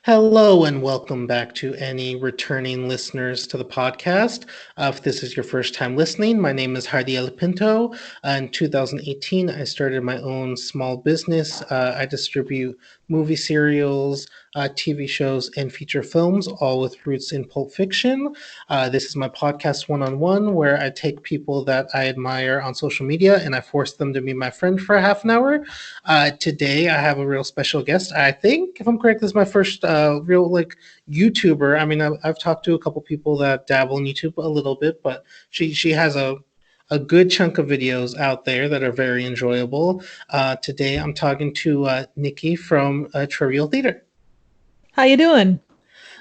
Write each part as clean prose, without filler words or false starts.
Hello and welcome back to any returning listeners to the podcast. If this is your first time listening, my name is Heidi El Pinto. In 2018, I started my own small business. I distribute movie serials, TV shows, and feature films, all with roots in Pulp Fiction. This is my podcast one on one, where I take people that I admire on social media and I force them to be my friend for a half an hour. Today, I have a real special guest. I think, if I'm correct, this is my first real YouTuber. I mean, I've talked to a couple people that dabble in YouTube a little bit, but she has a good chunk of videos out there that are very enjoyable. Today, I'm talking to Nicki from Trivial Theater. How you doing?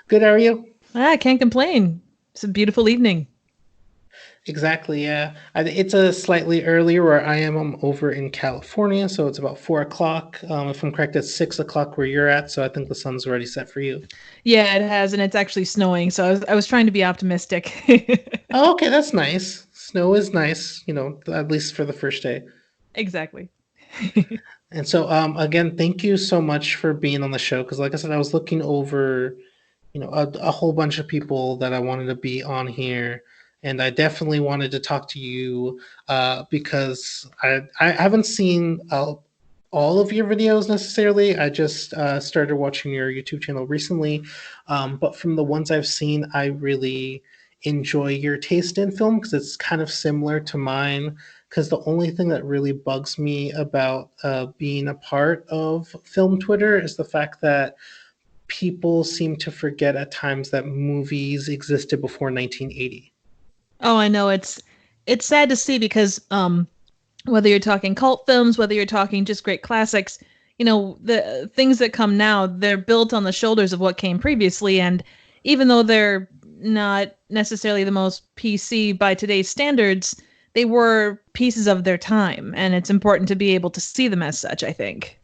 Good, how are you? I can't complain. It's a beautiful evening. Exactly, yeah. It's a slightly earlier where I am. I'm over in California, so it's about 4 o'clock. If I'm correct, it's 6 o'clock where you're at, so I think the sun's already set for you. Yeah, it has, and it's actually snowing, so I was trying to be optimistic. Oh, okay, that's nice. Snow is nice, at least for the first day. Exactly. And so, again, thank you so much for being on the show. Because, like I said, I was looking over, a whole bunch of people that I wanted to be on here, and I definitely wanted to talk to you because I haven't seen all of your videos necessarily. I just started watching your YouTube channel recently, but from the ones I've seen, I really enjoy your taste in film because it's kind of similar to mine. Because the only thing that really bugs me about being a part of film Twitter is the fact that people seem to forget at times that movies existed before 1980. Oh, I know it's sad to see because whether you're talking cult films, whether you're talking just great classics, the things that come now, they're built on the shoulders of what came previously, and even though they're not necessarily the most PC by today's standards, they were pieces of their time, and it's important to be able to see them as such, I think.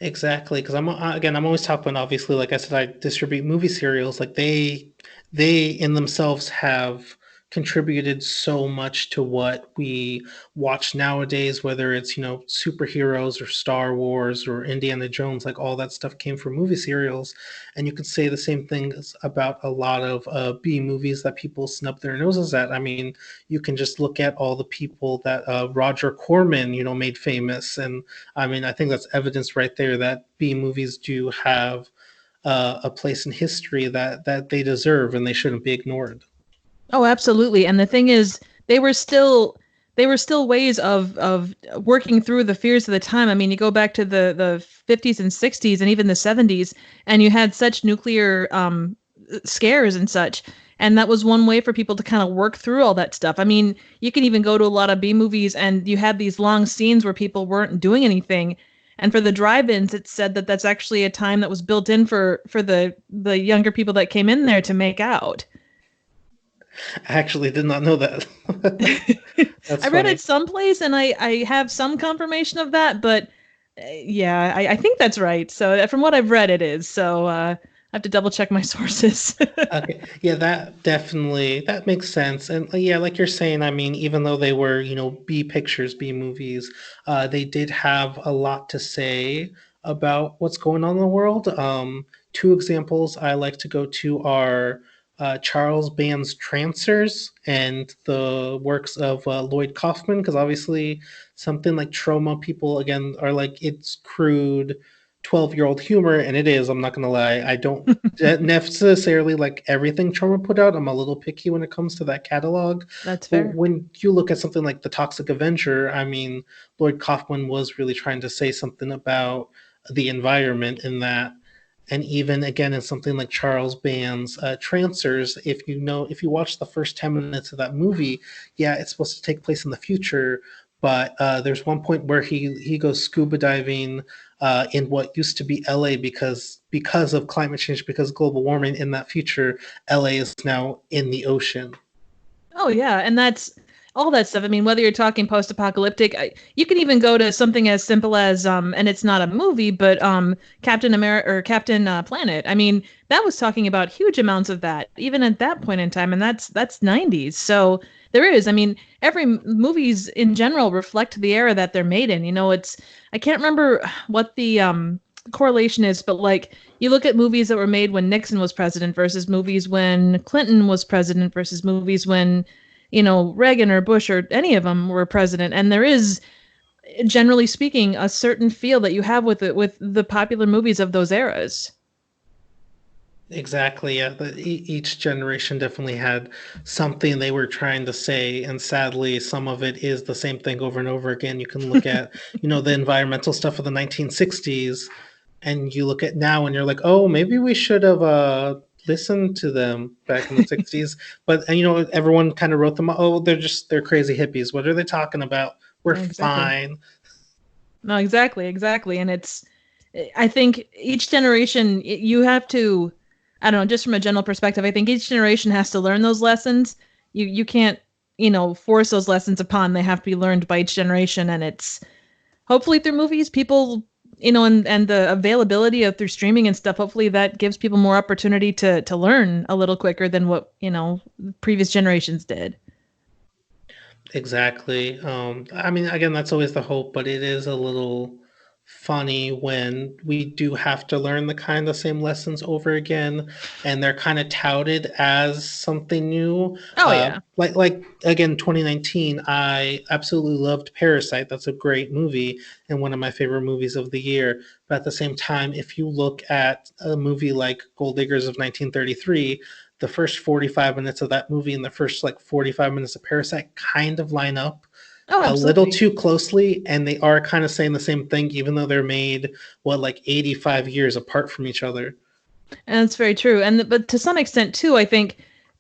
Exactly, because I'm always talking. Obviously, like I said, I distribute movie serials. Like they in themselves have contributed so much to what we watch nowadays, whether it's superheroes or Star Wars or Indiana Jones. Like all that stuff came from movie serials, and you could say the same things about a lot of B movies that people snub their noses at. I mean, you can just look at all the people that Roger Corman made famous, and I mean, I think that's evidence right there that B movies do have a place in history that they deserve and they shouldn't be ignored. Oh, absolutely. And the thing is, they were still they were still ways of working through the fears of the time. I mean, you go back to the 50s and 60s and even the 70s, and you had such nuclear scares and such. And that was one way for people to kind of work through all that stuff. I mean, you can even go to a lot of B movies and you had these long scenes where people weren't doing anything. And for the drive-ins, it's said that that's actually a time that was built in for the younger people that came in there to make out. I actually did not know that. That's I read it funny. someplace, and I have some confirmation of that, but yeah, I think that's right. So from what I've read, it is. So I have to double check my sources. Okay, yeah, that makes sense, and yeah, like you're saying, I mean, even though they were B pictures, B movies, they did have a lot to say about what's going on in the world. Two examples I like to go to are Charles Band's Trancers and the works of Lloyd Kaufman, because obviously something like Trauma, people again are like it's crude 12-year-old humor, and it is. I'm not gonna lie, I don't necessarily like everything Trauma put out. I'm a little picky when it comes to that catalog. That's But fair. when you look at something like The Toxic Avenger, I mean, Lloyd Kaufman was really trying to say something about the environment in that. And even again in something like Charles Band's Trancers, if you watch the first 10 minutes of that movie, yeah, it's supposed to take place in the future, but there's one point where he goes scuba diving in what used to be LA because of climate change, because global warming. In that future, LA is now in the ocean. Oh yeah, and that's all that stuff. I mean, whether you're talking post-apocalyptic, you can even go to something as simple as and it's not a movie, but Captain America or Captain Planet. I mean, that was talking about huge amounts of that, even at that point in time, and that's 90s. So there is. I mean, every movies in general reflect the era that they're made in. It's I can't remember what the correlation is, but like you look at movies that were made when Nixon was president versus movies when Clinton was president versus movies when, Reagan or Bush or any of them were president. And there is, generally speaking, a certain feel that you have with it with the popular movies of those eras. Exactly. Yeah. Each generation definitely had something they were trying to say, and sadly, some of it is the same thing over and over again. You can look at, the environmental stuff of the 1960s, and you look at now, and you're like, oh, maybe we should have listened to them back in the 60s. But everyone kind of wrote them. Oh, they're crazy hippies. What are they talking about? We're Exactly. fine. No, exactly. And I think each generation, you have to, I don't know, just from a general perspective, I think each generation has to learn those lessons. You can't, force those lessons upon. They have to be learned by each generation. And it's hopefully through movies, people, and the availability of through streaming and stuff, hopefully that gives people more opportunity to learn a little quicker than what, previous generations did. Exactly. I mean, again, that's always the hope, but it is a little funny when we do have to learn the kind of same lessons over again, and they're kind of touted as something new. Oh yeah. Like again, 2019, I absolutely loved Parasite. That's a great movie and one of my favorite movies of the year. But at the same time, if you look at a movie like Gold Diggers of 1933, the first 45 minutes of that movie and the first like 45 minutes of Parasite kind of line up Oh, a little absolutely. too closely, and they are kind of saying the same thing, even though they're made like 85 years apart from each other. And that's very true. And but to some extent too, I think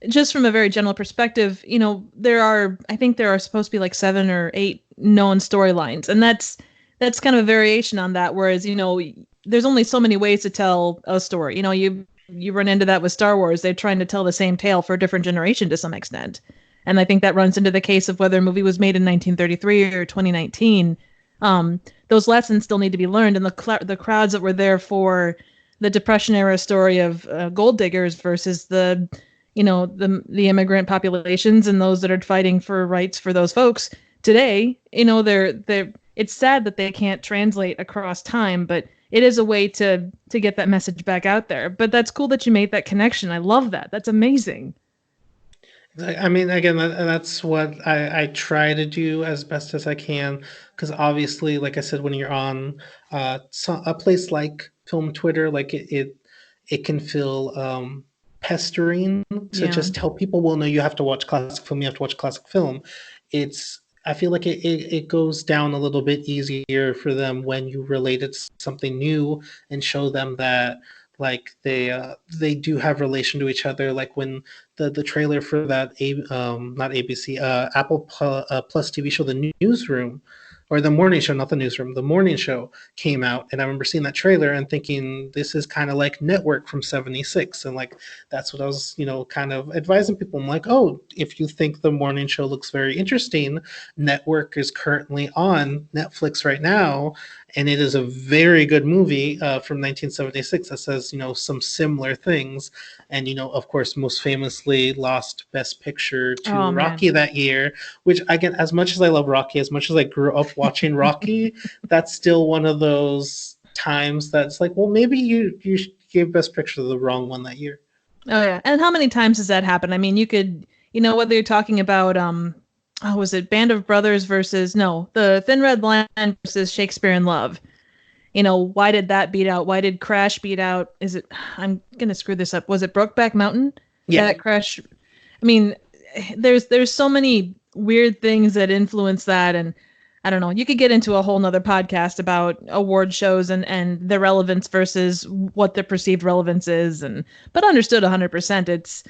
just from a very general perspective, I think there are supposed to be like 7 or 8 known storylines, and that's kind of a variation on that. Whereas, there's only so many ways to tell a story. You run into that with Star Wars. They're trying to tell the same tale for a different generation to some extent. And I think that runs into the case of whether a movie was made in 1933 or 2019. Those lessons still need to be learned, and the crowds that were there for the Depression era story of gold diggers versus the immigrant populations and those that are fighting for rights for those folks today. They're it's sad that they can't translate across time, but it is a way to get that message back out there. But that's cool that you made that connection. I love that. That's amazing. I mean, again, that's what I try to do as best as I can, because obviously, like I said, when you're on a place like Film Twitter, like it can feel pestering to Yeah. just tell people, well, no, you have to watch classic film, you have to watch classic film. I feel like it goes down a little bit easier for them when you relate it to something new and show them that like they do have relation to each other. Like when the trailer for that not ABC Apple Plus TV show, The Newsroom, or the morning show, not the newsroom, the morning show came out, and I remember seeing that trailer and thinking this is kind of like Network from '76, and like that's what I was kind of advising people. I'm like, oh, if you think the morning show looks very interesting, Network is currently on Netflix right now, and it is a very good movie from 1976 that says some similar things, and of course, most famously lost Best Picture to Oh man. Rocky that year. Which again, as much as I love Rocky, as much as I grew up watching Rocky, that's still one of those times that's like, well, maybe you gave Best Picture to the wrong one that year. Oh yeah. And how many times has that happened? I mean, you could, whether you're talking about oh, was it Band of Brothers versus no, the Thin Red Line versus Shakespeare in Love. Why did that beat out? Why did Crash beat out? Is it, I'm gonna screw this up. Was it Brokeback Mountain? Yeah, That Crash, I mean, there's so many weird things that influence that. And I don't know, you could get into a whole nother podcast about award shows and their relevance versus what the perceived relevance is. And but understood 100%. It's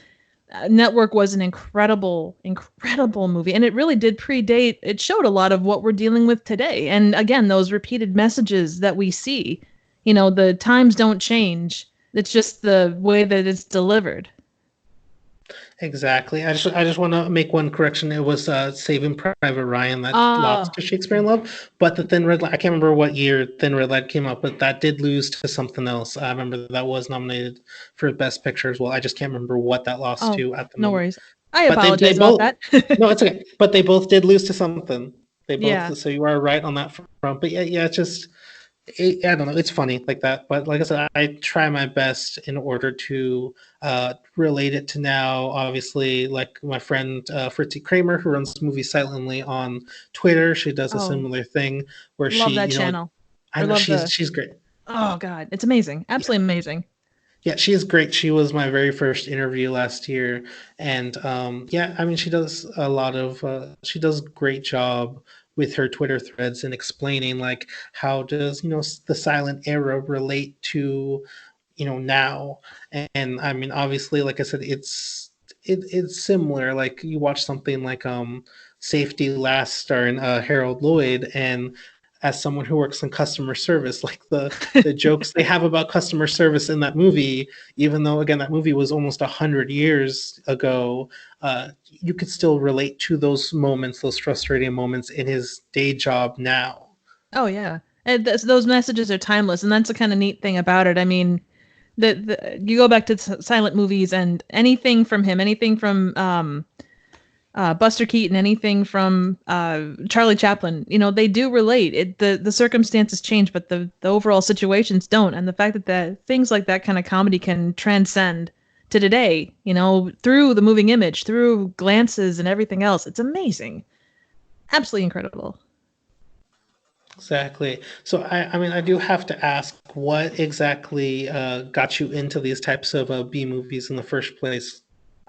Network was an incredible movie, and it really did predate. It showed a lot of what we're dealing with today, and again, those repeated messages that we see. The times don't change. It's just the way that it's delivered. exactly. I just want to make one correction. It was Saving Private Ryan that lost Oh, to Shakespeare in Love, but the Thin Red Line, I can't remember what year Thin Red Line came out, but that did lose to something else. I remember that was nominated for Best Picture as well. I just can't remember what that lost oh, to at the no moment. worries. I But they apologize about both that. no, it's okay. But they both did lose to something. They Yeah. both, so you are right on that front. But yeah, it's just I don't know. It's funny like that, but like I said, I try my best in order to relate it to now. Obviously, like my friend Fritzi Kramer, who runs Movies Silently on Twitter, she does a Oh, similar thing where love she, that you know, channel. I Or know love the she's great. Oh God, it's amazing. Absolutely amazing. Yeah, she is great. She was my very first interview last year, and yeah, I mean, she does a lot of she does a great job with her Twitter threads and explaining like how does the silent era relate to now. And I mean, obviously, like I said, it's similar. Like you watch something like Safety Last starring Harold Lloyd, and as someone who works in customer service, like the jokes they have about customer service in that movie, even though again that movie was almost 100 years ago, you could still relate to those moments, those frustrating moments in his day job now. Oh yeah. And those messages are timeless, and that's the kind of neat thing about it. I mean, you go back to silent movies and anything from him, anything from Buster Keaton, anything from Charlie Chaplin, they do relate. The circumstances change, but the overall situations don't. And the fact that things like that kind of comedy can transcend to today, through the moving image, through glances and everything else, it's amazing. Absolutely incredible. Exactly. So I mean, I do have to ask, what exactly got you into these types of B movies in the first place?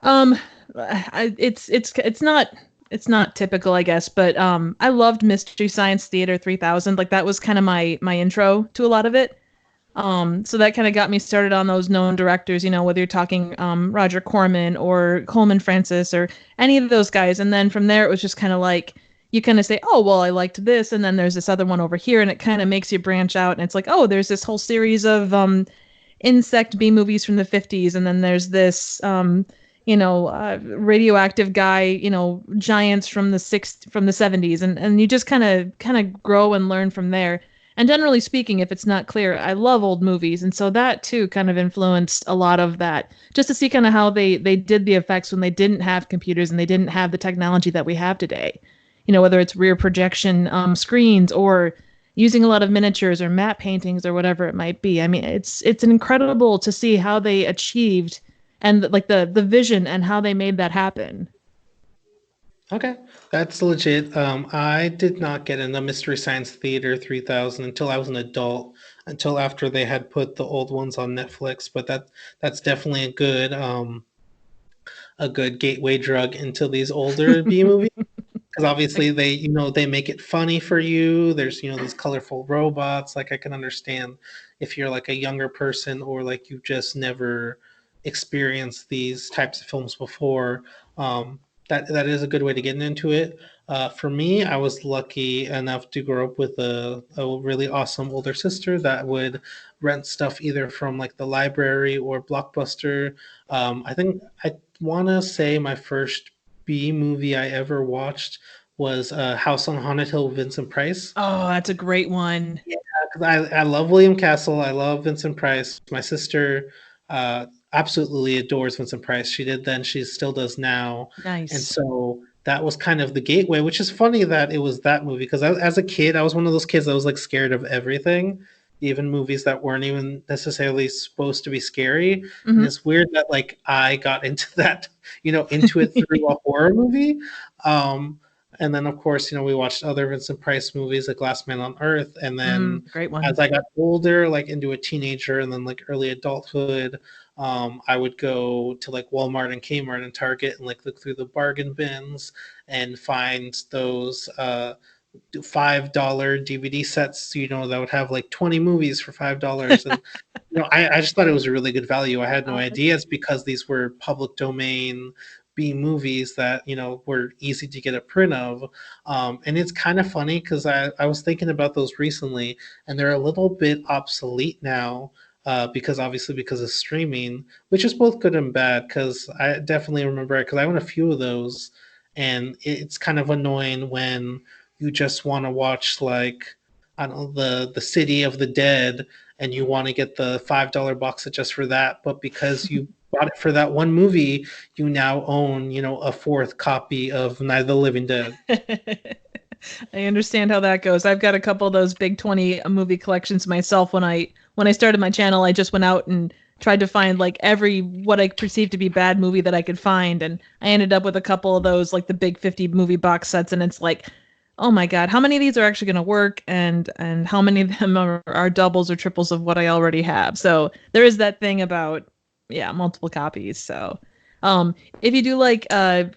Um, it's not typical, I guess, but I loved Mystery Science Theater 3000. Like that was kind of my intro to a lot of it. So that kind of got me started on those known directors, whether you're talking Roger Corman or Coleman Francis or any of those guys. And then from there, it was just kind of like you kind of say, oh, well, I liked this. And then there's this other one over here. And it kind of makes you branch out. And it's like, oh, there's this whole series of insect B movies from the 50s. And then there's this, radioactive guy, giants from the 70s. And you just kind of grow and learn from there. And generally speaking, if it's not clear, I love old movies, and so that too kind of influenced a lot of that. Just to see kind of how they did the effects when they didn't have computers and they didn't have the technology that we have today. Whether it's rear projection screens or using a lot of miniatures or matte paintings or whatever it might be. I mean, it's incredible to see how they achieved and like the vision and how they made that happen. Okay, that's legit. I did not get into Mystery Science Theater 3000 until I was an adult, until after they had put the old ones on Netflix. But that's definitely a good gateway drug into these older B movies. Because Like, obviously they make it funny for you. There's these colorful robots. Like I can understand if you're like a younger person or like you've just never experienced these types of films before. That is a good way to get into it. For me, I was lucky enough to grow up with a really awesome older sister that would rent stuff either from like the library or Blockbuster. I think I want to say my first B movie I ever watched was House on Haunted Hill with Vincent Price. oh, that's a great one. Yeah, because I love William Castle. I love Vincent Price. My sister absolutely adores Vincent Price. She did then, she still does now. And Nice. so that was kind of the gateway, which is funny that it was that movie because as a kid, I was one of those kids that was like scared of everything, even movies that weren't even necessarily supposed to be scary. And Hmm. it's weird that like I got into that, into it through a horror movie. Um, and then, of course, we watched other Vincent Price movies, like Last Man on Earth. And then Great as one. I got older, like into a teenager and then like early adulthood, I would go to like Walmart and Kmart and Target and like look through the bargain bins and find those $5 DVD sets, that would have like 20 movies for $5. And I just thought it was a really good value. I had no Oh, idea it's because these were public domain B movies that were easy to get a print of. And it's kind of funny because I was thinking about those recently, and they're a little bit obsolete now. Because obviously because of streaming, which is both good and bad. Because I definitely remember it because I own a few of those, and it's kind of annoying when you just want to watch like I don't know the City of the Dead and you want to get the $5 box set just for that, but because you bought it for that one movie, you now own a fourth copy of Night of the Living Dead. I understand how that goes. I've got a couple of those big 20 movie collections myself. When I started my channel, I just went out and tried to find like every what I perceived to be bad movie that I could find, and I ended up with a couple of those like the big 50 movie box sets, and it's like, oh my God, how many of these are actually going to work, and how many of them are doubles or triples of what I already have. So there is that thing about, yeah, multiple copies. So if you do like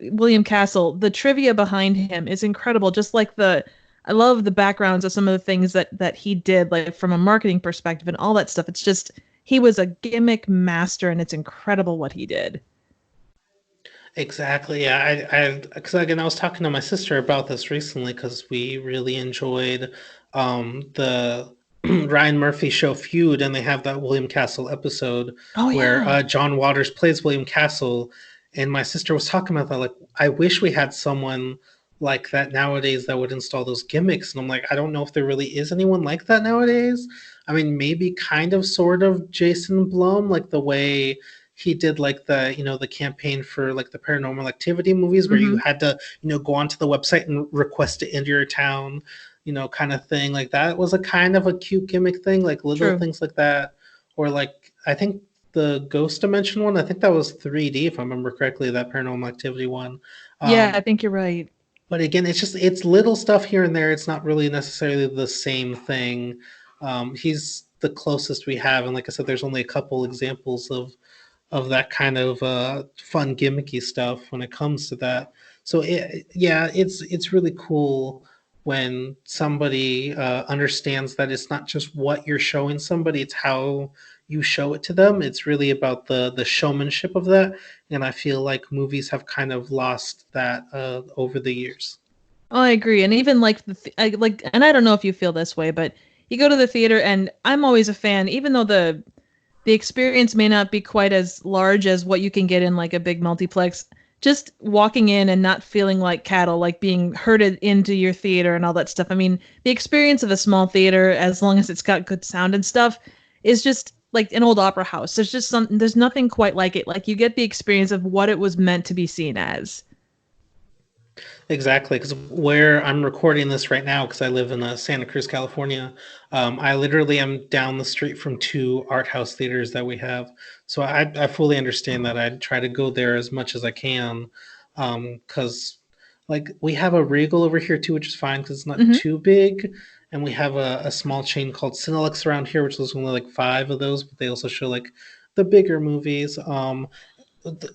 William Castle, the trivia behind him is incredible. Just like I love the backgrounds of some of the things that he did, like from a marketing perspective and all that stuff. It's just he was a gimmick master, and it's incredible what he did. Exactly. Yeah, because again, I was talking to my sister about this recently because we really enjoyed the Ryan Murphy show Feud, and they have that William Castle episode Oh where yeah. John Waters plays William Castle, and my sister was talking about that. Like, I wish we had someone like that nowadays that would install those gimmicks, and I'm like, I don't know if there really is anyone like that nowadays. I mean, maybe kind of, sort of Jason Blum, like the way he did like the campaign for like the paranormal activity movies where you Hmm. had to go onto the website and request it into your town, kind of thing. Like that was a kind of a cute gimmick thing, like little True. things like that. Or like I think the Ghost Dimension one, I think that was 3D if I remember correctly, that paranormal activity one. Yeah, I um think you're right. but again, it's little stuff here and there. It's not really necessarily the same thing. He's the closest we have, and like I said, there's only a couple examples of that kind of fun gimmicky stuff when it comes to that. So yeah, it's really cool when somebody understands that it's not just what you're showing somebody; it's how you show it to them. It's really about the showmanship of that, and I feel like movies have kind of lost that over the years. Oh, I agree. And even like and I don't know if you feel this way, but you go to the theater, and I'm always a fan, even though the experience may not be quite as large as what you can get in like a big multiplex. Just walking in and not feeling like cattle, like being herded into your theater and all that stuff. I mean, the experience of a small theater, as long as it's got good sound and stuff, is just like an old opera house. There's nothing quite like it. Like you get the experience of what it was meant to be seen as. Exactly, because where I'm recording this right now, because I live in Santa Cruz, California, I literally am down the street from two art house theaters that we have. So I fully understand that. I try to go there as much as I can, because like we have a Regal over here too, which is fine because it's not Hmm. too big, and we have a small chain called Cinelix around here, which is only like five of those, but they also show like the bigger movies.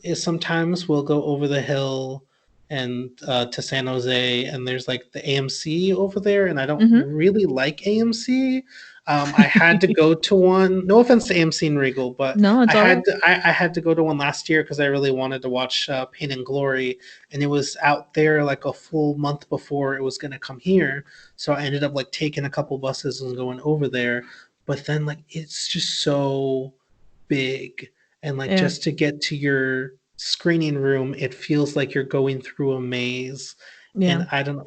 Is sometimes we'll go over the hill and to San Jose, and there's like the AMC over there, and I don't Hmm. really like AMC. I had to go to one. No offense to AMC and Regal, but No, it's all right. I had to go to one last year because I really wanted to watch Pain and Glory, and it was out there like a full month before it was gonna come here. So I ended up like taking a couple buses and going over there. But then like it's just so big, and like Yeah. just to get to your screening room it feels like you're going through a maze, Yeah. and I don't know,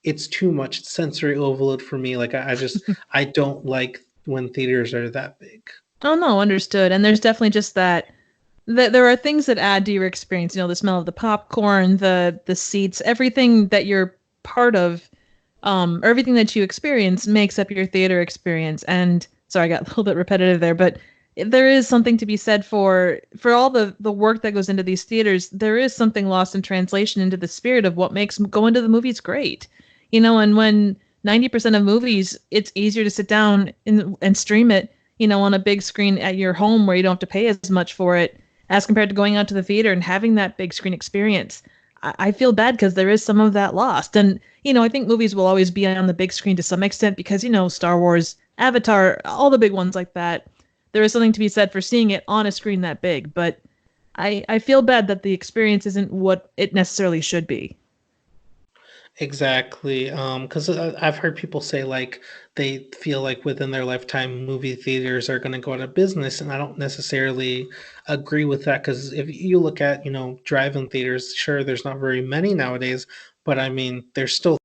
it's too much sensory overload for me. Like I just I don't like when theaters are that big. Oh no, understood. And there's definitely just that there are things that add to your experience. You know, the smell of the popcorn, the seats, everything that you're part of, or everything that you experience makes up your theater experience. And sorry, I got a little bit repetitive there, but there is something to be said for all the work that goes into these theaters. There is something lost in translation into the spirit of what makes going to the movies great. You know, and when 90% of movies, it's easier to sit down and stream it, you know, on a big screen at your home where you don't have to pay as much for it as compared to going out to the theater and having that big screen experience. I feel bad because there is some of that lost. And, you know, I think movies will always be on the big screen to some extent because, you know, Star Wars, Avatar, all the big ones like that. There is something to be said for seeing it on a screen that big. But I feel bad that the experience isn't what it necessarily should be. Exactly. Because I've heard people say like they feel like within their lifetime movie theaters are going to go out of business, and I don't necessarily agree with that. Because if you look at drive-in theaters, sure, there's not very many nowadays, but I mean there's still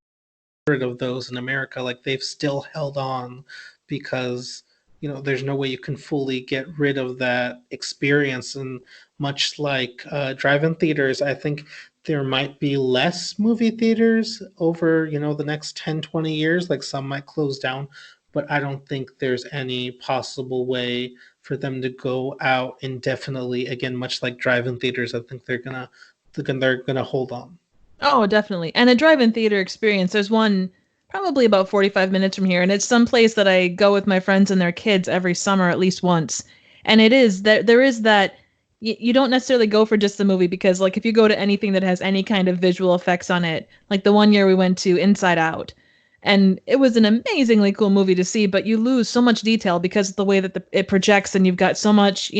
rid of those in America. Like they've still held on because there's no way you can fully get rid of that experience. And much like drive-in theaters, I think there might be less movie theaters over, the next 10, 20 years. Like some might close down, but I don't think there's any possible way for them to go out indefinitely. Again, much like drive-in theaters, I think they're gonna hold on. Oh, definitely. And a drive-in theater experience. There's one probably about 45 minutes from here, and it's some place that I go with my friends and their kids every summer at least once. And it is that there is that you don't necessarily go for just the movie because like if you go to anything that has any kind of visual effects on it, like the one year we went to Inside Out, and it was an amazingly cool movie to see, but you lose so much detail because of the way that it projects and you've got so much,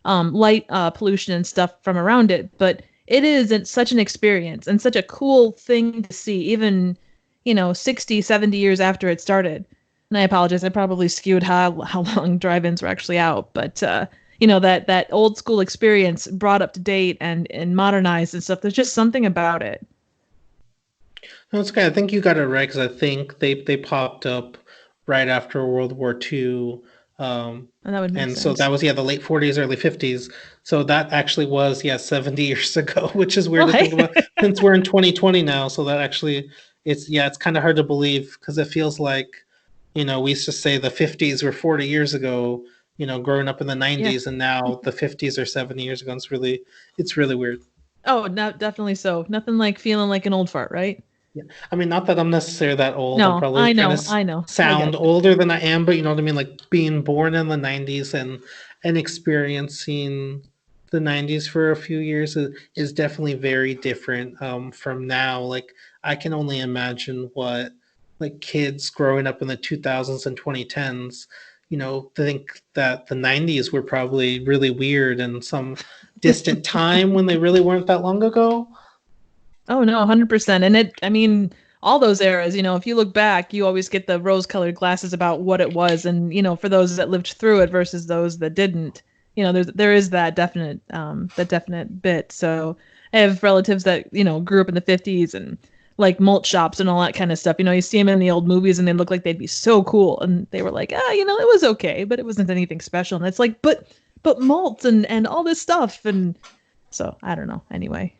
light pollution and stuff from around it. But it is such an experience and such a cool thing to see, even, 60, 70 years after it started. And I apologize, I probably skewed how long drive-ins were actually out, but that old school experience brought up to date and modernized and stuff. There's just something about it. No, it's okay. I think you got it right because I think they popped up right after World War II, And that would make and so sense. that was the late 40s, early 50s. So that actually was 70 years ago, which is weird Well, to hey. think about since we're in 2020 now. So that actually it's kind of hard to believe because it feels like we used to say the 50s were 40 years ago. Growing up in the Yeah. 90s, and now the 50s are 70 years ago. It's really weird. Oh, no, definitely so. Nothing like feeling like an old fart, right? Yeah. I mean, not that I'm necessarily that old. I'm No, probably I trying know, to I know. I get sound it. older than I am, but you know what I mean? Like being born in the 90s and experiencing the 90s for a few years is definitely very different from now. Like I can only imagine what like kids growing up in the 2000s and 2010s, think that the 90s were probably really weird and some distant time when they really weren't that long ago. Oh no, 100%. And I mean, all those eras, if you look back, you always get the rose-colored glasses about what it was, and for those that lived through it versus those that didn't, there is that definite bit. So I have relatives that grew up in the 50s and like malt shops and all that kind of stuff. You see them in the old movies and they look like they'd be so cool, and they were like, it was okay, but it wasn't anything special. And it's like, but malt and all this stuff, and so I don't know. Anyway.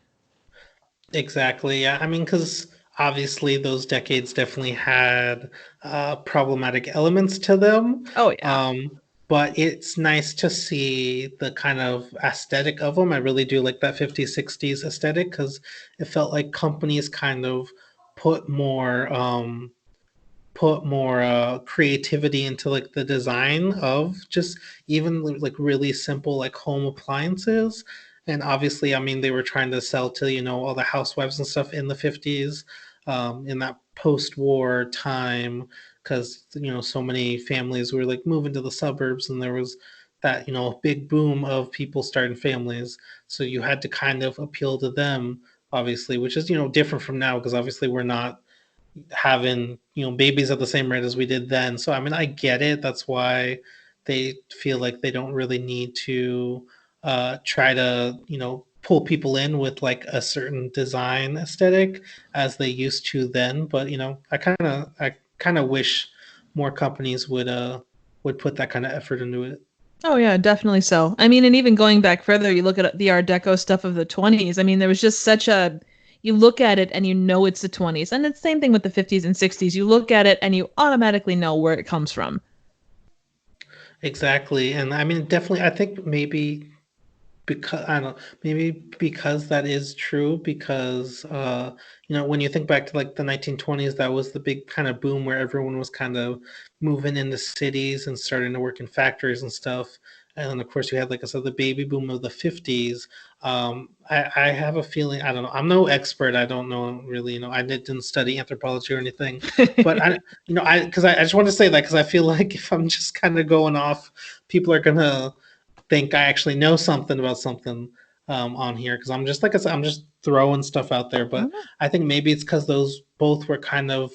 Exactly. Yeah. I mean, because obviously those decades definitely had problematic elements to them. Oh yeah. Um, but it's nice to see the kind of aesthetic of them. I really do like that 50s, 60s aesthetic because it felt like companies kind of put more creativity into like the design of just even like really simple like home appliances. And obviously, I mean, they were trying to sell to all the housewives and stuff in the 50s, in that post-war time, because so many families were like moving to the suburbs, and there was that big boom of people starting families. So you had to kind of appeal to them, obviously, which is different from now because obviously we're not having babies at the same rate as we did then. So I mean, I get it. That's why they feel like they don't really need to try to pull people in with like a certain design aesthetic as they used to then. But I kind of wish more companies would put that kind of effort into it. Oh yeah, definitely so. I mean, and even going back further, you look at the Art Deco stuff of the 20s. I mean, there was just you look at it and you know it's the 20s. And it's the same thing with the 50s and 60s. You look at it and you automatically know where it comes from. Exactly, and I mean, definitely, I think maybe because I don't know, maybe because that is true because when you think back to like the 1920s, that was the big kind of boom where everyone was kind of moving into cities and starting to work in factories and stuff. And then of course you had, like I said, the baby boom of the 50s. I have a feeling, I don't know, I'm no expert, I don't know really, I didn't study anthropology or anything, but I just want to say that because I feel like if I'm just kind of going off, people are gonna think I actually know something about something on here because I'm just, like I said, I'm just throwing stuff out there. But Mhm. I think maybe it's because those both were kind of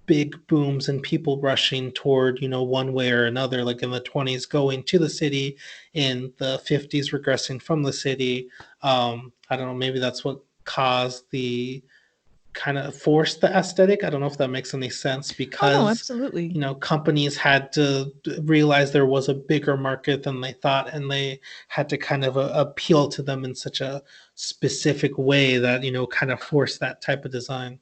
big booms and people rushing toward one way or another. Like in the 20s, going to the city, in the 50s, regressing from the city. I don't know. Maybe that's what caused kind of forced the aesthetic. I don't know if that makes any sense Oh no, because absolutely. companies had to realize there was a bigger market than they thought, and they had to kind of appeal to them in such a specific way that kind of forced that type of design.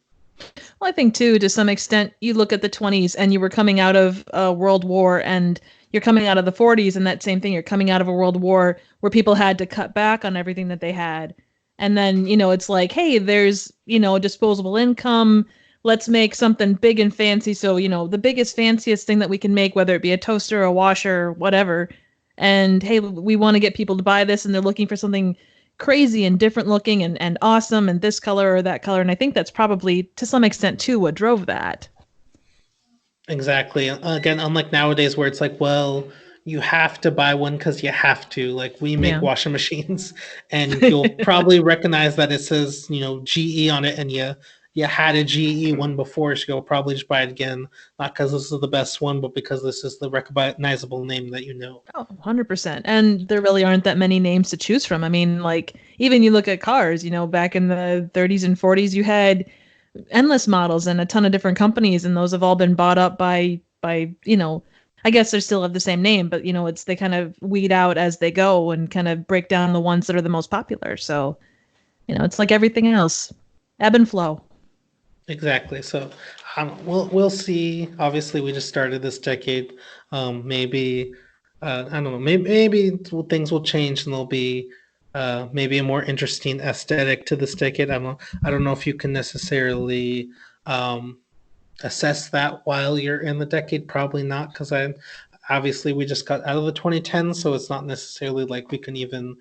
Well, I think too, to some extent, you look at the 20s and you were coming out of a world war, and you're coming out of the 40s, and that same thing, you're coming out of a world war where people had to cut back on everything that they had. And then, it's like, hey, there's, disposable income. Let's make something big and fancy. So, the biggest, fanciest thing that we can make, whether it be a toaster, a washer, whatever. And hey, we want to get people to buy this, and they're looking for something crazy and different looking and awesome and this color or that color. And I think that's probably to some extent too what drove that. Exactly. Again, unlike nowadays where it's like, well, you have to buy one because you have to. Like we make Yeah. washing machines, and you'll probably recognize that it says GE on it, and you had a GE one before, so you'll probably just buy it again, not because this is the best one, but because this is the recognizable name that you know. Oh, 100%. And there really aren't that many names to choose from. I mean, like, even you look at cars, back in the 30s and 40s, you had endless models and a ton of different companies, and those have all been bought up by I guess they still have the same name, but it's they kind of weed out as they go and kind of break down the ones that are the most popular. So, it's like everything else, ebb and flow. Exactly. So we'll see. Obviously, we just started this decade. Maybe I don't know. Maybe things will change and there'll be maybe a more interesting aesthetic to this decade. I don't know if you can necessarily um, assess that while you're in the decade. Probably not, because I obviously we just got out of the 2010s, so it's not necessarily like we can even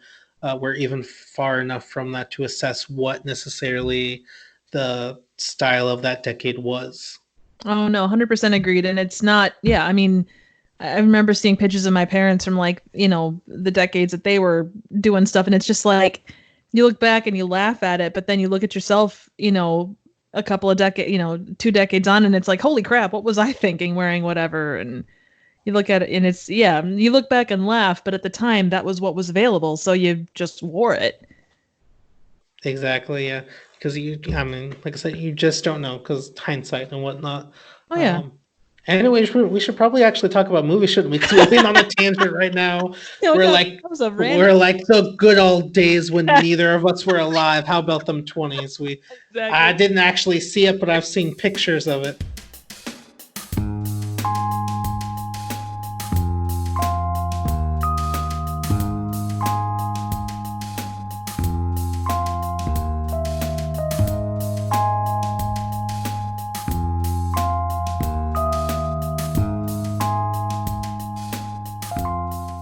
we're even far enough from that to assess what necessarily the style of that decade was. Oh no, 100% agreed. And it's not, yeah, I mean, I remember seeing pictures of my parents from like, the decades that they were doing stuff. And it's just like, you look back and you laugh at it, but then you look at yourself, a couple of decades, 2 decades on, and it's like, holy crap, what was I thinking wearing whatever? And you look at it and it's, yeah, you look back and laugh, but at the time that was what was available. So you just wore it. Exactly, yeah. Because I mean, like I said, you just don't know because hindsight and whatnot. Oh, yeah. Um, Anyways, we should probably actually talk about movies, shouldn't we? Because we're being on a tangent right now. No, We're no, like that was a we're random. like the good old days when neither of us were alive. How about them 20s? I Exactly. didn't actually see it, but I've seen pictures of it.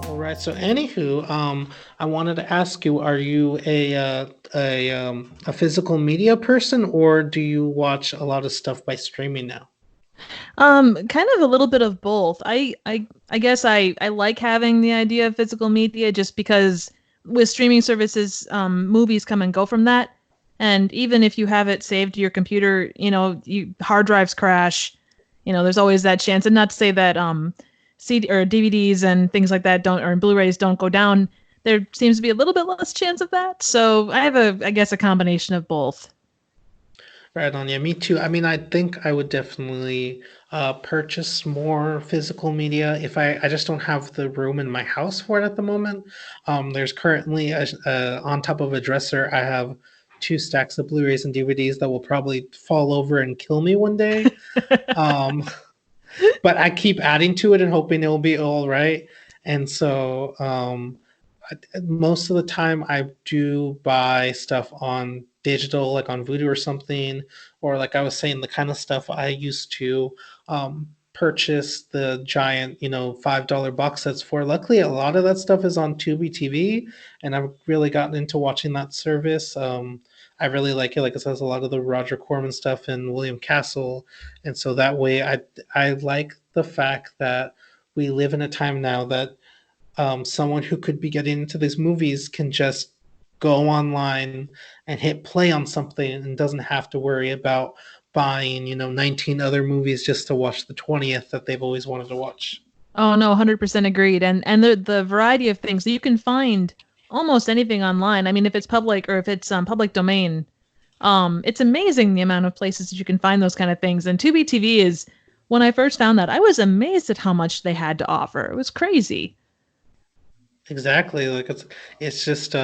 All right. So, anywho, I wanted to ask you: Are you a physical media person, or do you watch a lot of stuff by streaming now? Kind of a little bit of both. I guess I like having the idea of physical media just because with streaming services, movies come and go from that. And even if you have it saved to your computer, hard drives crash. There's always that chance. And not to say that CD or DVDs and things like that don't or Blu-rays don't go down. There seems to be a little bit less chance of that. So I have I guess a combination of both. Right on, yeah, me too. I mean, I think I would definitely purchase more physical media if I just don't have the room in my house for it at the moment. There's currently on top of a dresser, I have two stacks of Blu-rays and DVDs that will probably fall over and kill me one day. Um, but I keep adding to it and hoping it will be all right. And so most of the time I do buy stuff on digital, like on Voodoo or something, or like I was saying, the kind of stuff I used to purchase the giant, $5 box sets for. Luckily, a lot of that stuff is on Tubi TV, and I've really gotten into watching that service. I really like it. Like it says a lot of the Roger Corman stuff and William Castle, and so that way, I like the fact that we live in a time now that someone who could be getting into these movies can just go online and hit play on something and doesn't have to worry about buying 19 other movies just to watch the 20th that they've always wanted to watch. Oh no, 100% agreed. And the variety of things you can find almost anything online. I mean, if it's public or if it's public domain, It's amazing the amount of places that you can find those kind of things. And Tubi TV is, when I first found that, I was amazed at how much they had to offer. It was crazy. Exactly. Like it's just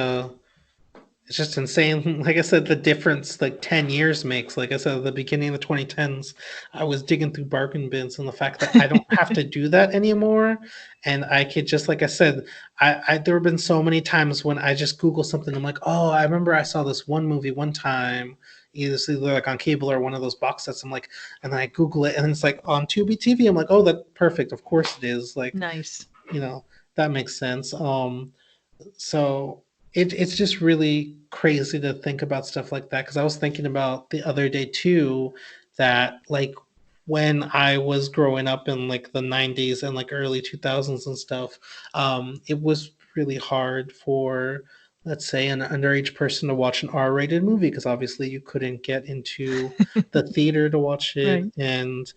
it's just insane. Like I said, the difference like 10 years makes. Like I said, at the beginning of the 2010s, I was digging through bargain bins, and the fact that I don't have to do that anymore. And I could just, like I said, there have been so many times when I just Google something. I'm like, oh, I remember I saw this one movie one time, either like on cable or one of those box sets. I'm like, and then I Google it, and it's like on Tubi TV. I'm like, oh, that's perfect. Of course it is. Like, Nice. you know, that makes sense. So it's just really crazy to think about stuff like that, because I was thinking about the other day too that like when I was growing up in like the 90s and like early 2000s and stuff, it was really hard for, let's say, an underage person to watch an R-rated movie, because obviously you couldn't get into the theater to watch it. Right. And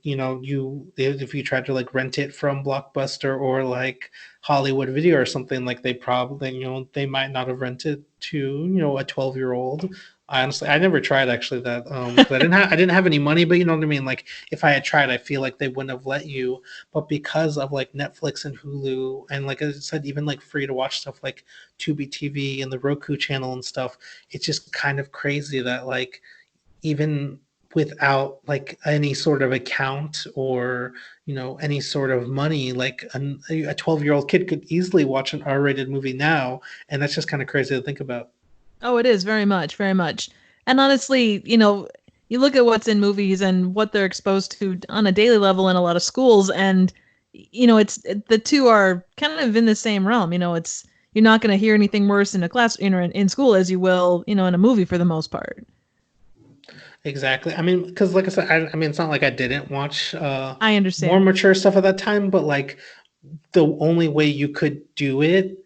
you know, you if you tried to like rent it from Blockbuster or like Hollywood Video or something, like they probably, you know, they might not have rented to, you know, a 12-year-old. Honestly, I never tried actually that, 'cause I didn't have any money, but you know what I mean? Like if I had tried, I feel like they wouldn't have let you. But because of like Netflix and Hulu and like I said, even like free to watch stuff like Tubi TV and the Roku channel and stuff, it's just kind of crazy that like even without like any sort of account or, you know, any sort of money, like a 12-year-old kid could easily watch an R-rated movie now, and that's just kind of crazy to think about. Oh, it is very much, very much. And honestly, you know, you look at what's in movies and what they're exposed to on a daily level in a lot of schools, and you know, the two are kind of in the same realm. You know, it's you're not going to hear anything worse in a class, you know, in school as you will, you know, in a movie for the most part. Exactly. I mean, because like I said, I mean, it's not like I didn't watch I more understand. mature stuff at that time, but like the only way you could do it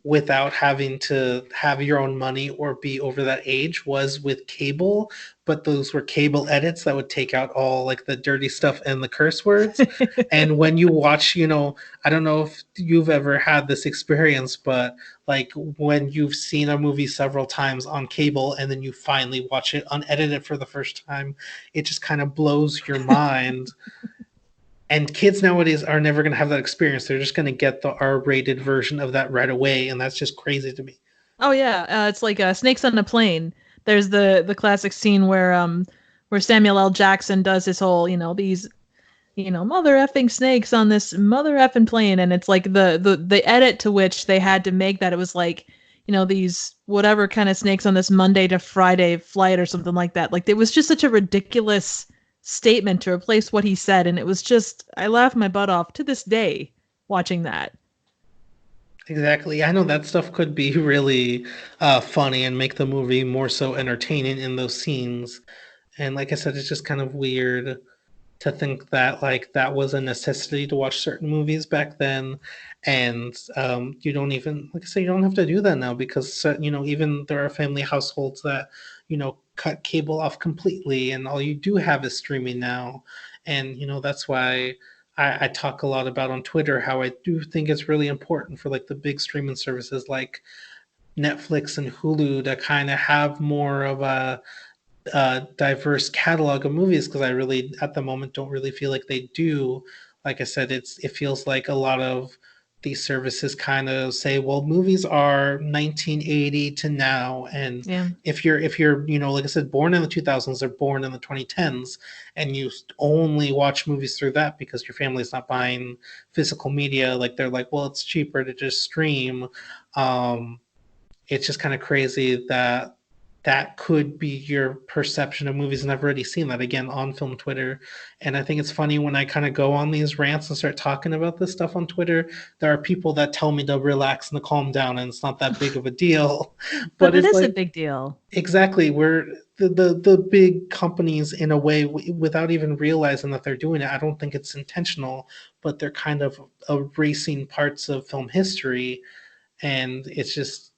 without having to have your own money or be over that age was with cable. But those were cable edits that would take out all like the dirty stuff and the curse words. And when you watch, you know, I don't know if you've ever had this experience, but like when you've seen a movie several times on cable and then you finally watch it unedited for the first time, it just kind of blows your mind. And kids nowadays are never going to have that experience. They're just going to get the R-rated version of that right away, and that's just crazy to me. Oh yeah, it's like Snakes on a Plane. There's the classic scene where Samuel L. Jackson does his whole, you know, these, you know, mother effing snakes on this mother effing plane, and it's like the edit to which they had to make that, it was like, you know, these whatever kind of snakes on this Monday to Friday flight or something like that. Like it was just such a ridiculous statement to replace what he said, and it was just I laughed my butt off to this day watching that. Exactly. I know that stuff could be really funny and make the movie more so entertaining in those scenes. And like I said, it's just kind of weird to think that like that was a necessity to watch certain movies back then, and you don't even, like I say, you don't have to do that now, because you know, even there are family households that, you know, cut cable off completely and all you do have is streaming now. And you know, that's why I talk a lot about on Twitter how I do think it's really important for like the big streaming services like Netflix and Hulu to kind of have more of a diverse catalog of movies, because I really at the moment don't really feel like they do. Like I said, it feels like a lot of these services kind of say, well, movies are 1980 to now, and Yeah. if you're, you know, like I said, born in the 2000s or born in the 2010s, and you only watch movies through that because your family's not buying physical media, like they're like, well, it's cheaper to just stream. um it's just kind of crazy that that could be your perception of movies. And I've already seen that again on film Twitter. And I think it's funny when I kind of go on these rants and start talking about this stuff on Twitter, there are people that tell me to relax and to calm down and it's not that big of a deal. But But it it's is a like, big deal. exactly, where the big companies in a way, without even realizing that they're doing it, I don't think it's intentional, but they're kind of erasing parts of film history. And it's just,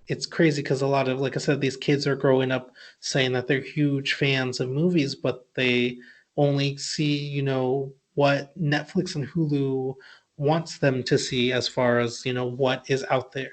it's crazy because a lot of, like I said, these kids are growing up saying that they're huge fans of movies, but they only see, you know, what Netflix and Hulu wants them to see as far as, you know, what is out there.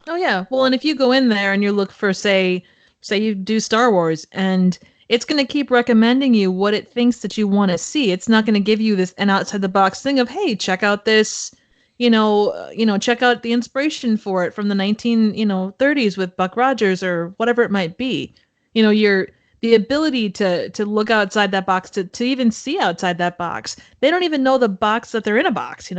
Oh yeah. Well, and if you go in there and you look for, say, say you do Star Wars, and it's going to keep recommending you what it thinks that you want to see. It's not going to give you this an outside the box thing of, hey, check out this, check out the inspiration for it from the 1930s with Buck Rogers or whatever it might be. You're the ability to look outside that box, to even see outside that box. They don't even know the box that they're in a box,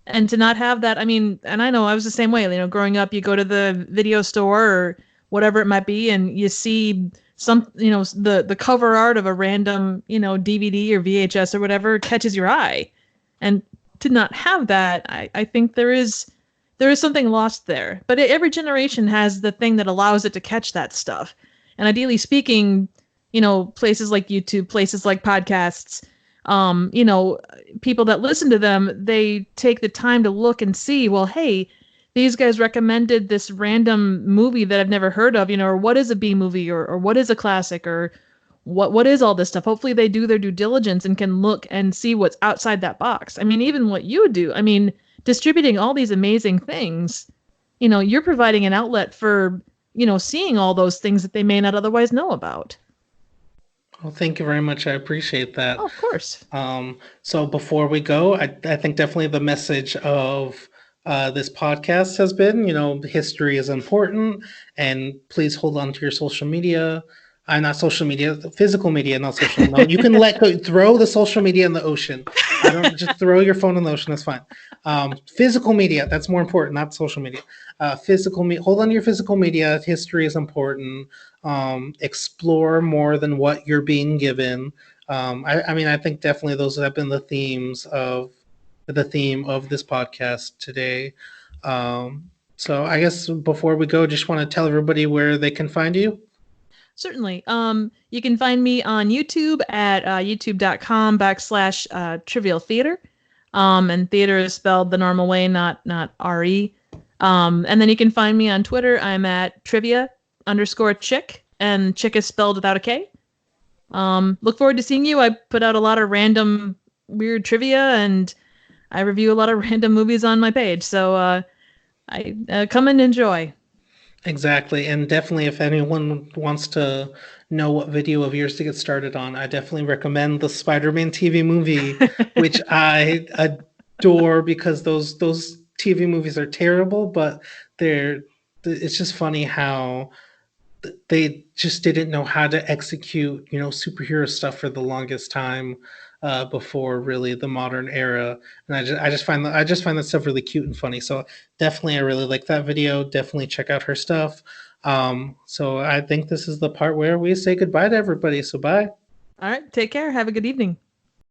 and to not have that. I mean, and I know I was the same way. Growing up, you go to the video store or whatever it might be, and you see some, the cover art of a random, DVD or VHS or whatever catches your eye, and to not have that, I think there is something lost there. But every generation has the thing that allows it to catch that stuff. And ideally speaking, places like YouTube, places like podcasts, um, you know, people that listen to them, they take the time to look and see, well, hey, these guys recommended this random movie that I've never heard of, or what is a B movie, or what is a classic, or what is all this stuff. Hopefully they do their due diligence and can look and see what's outside that box. I mean, even what you do, I mean, distributing all these amazing things, you're providing an outlet for, seeing all those things that they may not otherwise know about. Well, thank you very much. I appreciate that. Oh, of course. So before we go, I think definitely the message of this podcast has been, history is important, and please hold on to your social media. Not social media, physical media, not social. No, you can throw the social media in the ocean. I don't just throw your phone in the ocean. That's fine. Physical media, that's more important, not social media. Hold on to your physical media. History is important. Explore more than what you're being given. I mean, I think definitely those have been the theme of this podcast today. So I guess before we go, just want to tell everybody where they can find you. Certainly. You can find me on YouTube at youtube.com/trivial theater. And theater is spelled the normal way, not R-E. And then you can find me on Twitter. I'm at trivia_chick, and chick is spelled without a K. Look forward to seeing you. I put out a lot of random weird trivia, and I review a lot of random movies on my page. So I come and enjoy. Exactly. And definitely, if anyone wants to know what video of yours to get started on, I definitely recommend the Spider-Man TV movie, which I adore, because those TV movies are terrible, but it's just funny how they just didn't know how to execute, superhero stuff for the longest time, before really the modern era. And I just find that stuff really cute and funny. So definitely, I really like that video. Definitely check out her stuff. So I think this is the part where we say goodbye to everybody. So bye. All right. Take care. Have a good evening.